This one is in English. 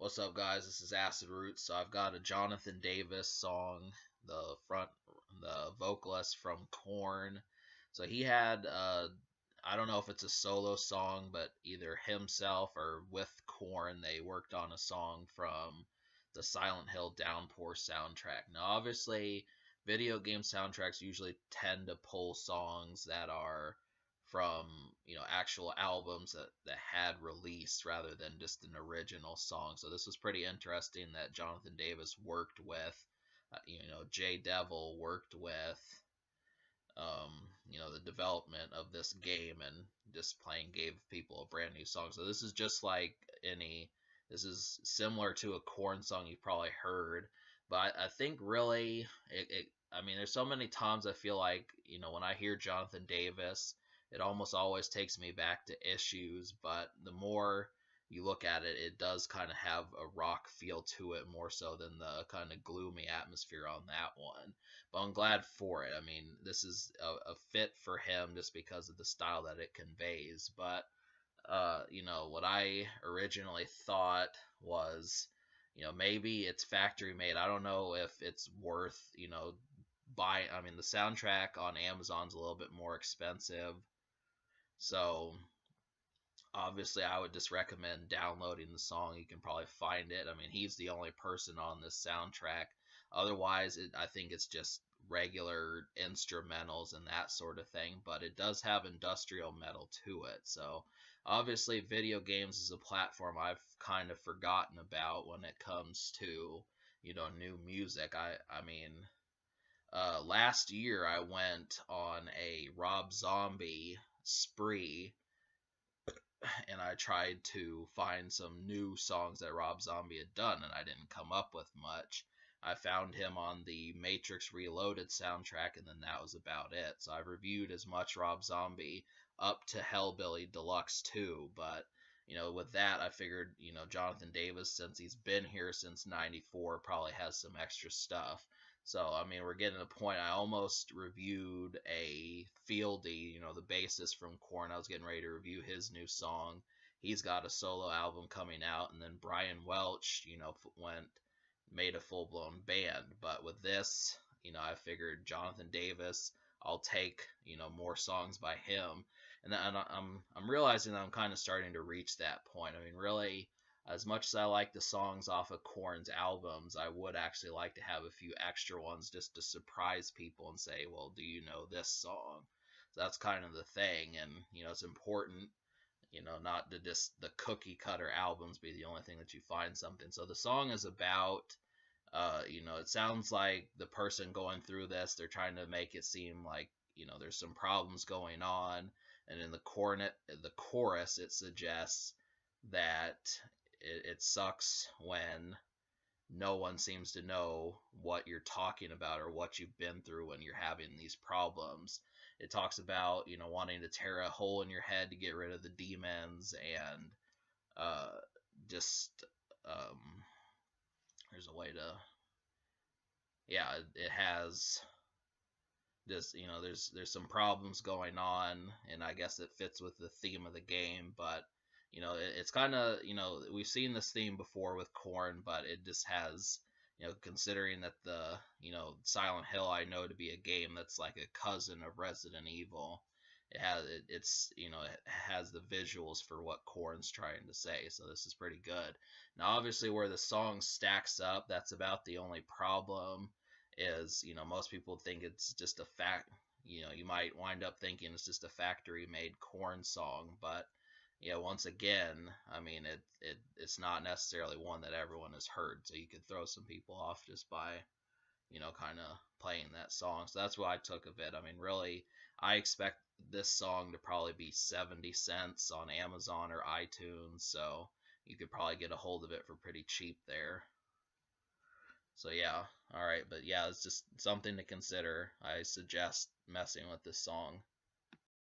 What's up, guys? This is Acid Roots. So I've got a Jonathan Davis song, the vocalist from Korn. So he had, I don't know if it's a solo song, but either himself or with Korn, they worked on a song from the Silent Hill Downpour soundtrack. Now, obviously, video game soundtracks usually tend to pull songs that are from actual albums that had released rather than just an original song. So this was pretty interesting that Jonathan Davis worked with, Jay Devil worked with, um, the development of this game and just playing gave people a brand new song. So this is just like any. This is similar to a Korn song you've probably heard, but I think really I mean, there's so many times I feel like when I hear Jonathan Davis, it almost always takes me back to Issues. But the more you look at it, it does kind of have a rock feel to it more so than the kind of gloomy atmosphere on that one. But I'm glad for it. I mean, this is a fit for him just because of the style that it conveys. But what I originally thought was, maybe it's factory made. I don't know if it's worth, buy. I mean, the soundtrack on Amazon's a little bit more expensive, so obviously I would just recommend downloading the song. You can probably find it. I mean, he's the only person on this soundtrack. Otherwise, I think it's just regular instrumentals and that sort of thing, but it does have industrial metal to it. So obviously, video games is a platform I've kind of forgotten about when it comes to new music. I mean, last year I went on a Rob Zombie spree and I tried to find some new songs that Rob Zombie had done, and I didn't come up with much. I found him on the Matrix Reloaded soundtrack, and then that was about it. So I've reviewed as much Rob Zombie up to Hellbilly Deluxe 2, but with that, I figured, Jonathan Davis, since he's been here since '94, probably has some extra stuff. So, I mean, we're getting to the point. I almost reviewed a Fieldy, the bassist from Korn. I was getting ready to review his new song. He's got a solo album coming out, and then Brian Welch, made a full blown band. But with this, I figured Jonathan Davis, I'll take more songs by him, and I'm realizing that I'm kind of starting to reach that point. I mean, really, as much as I like the songs off of Korn's albums, I would actually like to have a few extra ones just to surprise people and say, well, do you know this song? So that's kind of the thing, and it's important, not to just the cookie cutter albums be the only thing that you find something. So the song is about, it sounds like the person going through this, they're trying to make it seem like, there's some problems going on, and in the chorus, it suggests that it sucks when no one seems to know what you're talking about or what you've been through when you're having these problems. It talks about, wanting to tear a hole in your head to get rid of the demons and uh, just, um, there's a way to, yeah, it has just, there's some problems going on, and I guess it fits with the theme of the game, but it's kind of, we've seen this theme before with Korn, but it just has, considering that the, Silent Hill I know to be a game that's like a cousin of Resident Evil. It has the visuals for what Korn's trying to say, so this is pretty good. Now, obviously, where the song stacks up, that's about the only problem. Is most people think it's just a fact. You might wind up thinking it's just a factory made Korn song, but once again, I mean, it's not necessarily one that everyone has heard, so you could throw some people off just by, kind of playing that song. So that's what I took of it. I mean, really, I expect this song to probably be 70 cents on Amazon or iTunes, so you could probably get a hold of it for pretty cheap there. So yeah, alright, but yeah, it's just something to consider. I suggest messing with this song.